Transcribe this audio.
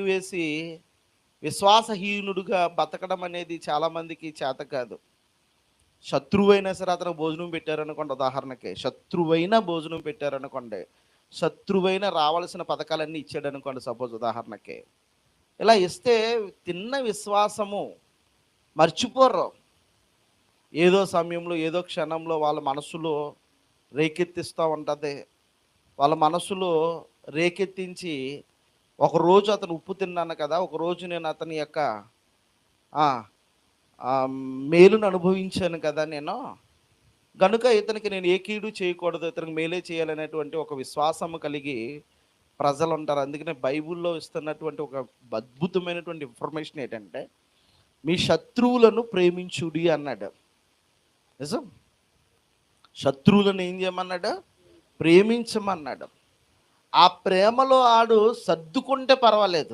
వేసి విశ్వాసహీనుడుగా బతకడం అనేది చాలామందికి చేత కాదు. శత్రువైనా సరే అతనికి భోజనం పెట్టారనుకోండి, ఉదాహరణకి శత్రువైనా భోజనం పెట్టారనుకోండి, శత్రువైనా రావాల్సిన పథకాలన్నీ ఇచ్చాడనుకోండి, సపోజ్ ఉదాహరణకి ఇలా ఇస్తే తిన్న విశ్వాసము మర్చిపోర్రు. ఏదో సమయంలో ఏదో క్షణంలో వాళ్ళ మనసులో రేకెత్తిస్తూ ఉంటుంది. వాళ్ళ మనసులో రేకెత్తించి ఒకరోజు అతను ఉప్పు తిన్నాను కదా, ఒకరోజు నేను అతని యొక్క ఆ, ఆ, మేలును అనుభవించాను కదా నేను, గనుక ఇతనికి నేను ఏ కీడు చేయకూడదు, ఇతనికి మేలే చేయాలనేటువంటి ఒక విశ్వాసం కలిగి ప్రజలు ఉంటారు. అందుకనే బైబిల్లో ఇస్తున్నటువంటి ఒక అద్భుతమైనటువంటి ఇన్ఫర్మేషన్ ఏంటంటే, మీ శత్రువులను ప్రేమించుడి అన్నాడు. నిజం. శత్రువులను ఏం చేయమన్నాడు? ప్రేమించమన్నాడు. ఆ ప్రేమలో ఆడు సర్దుకుంటే పర్వాలేదు.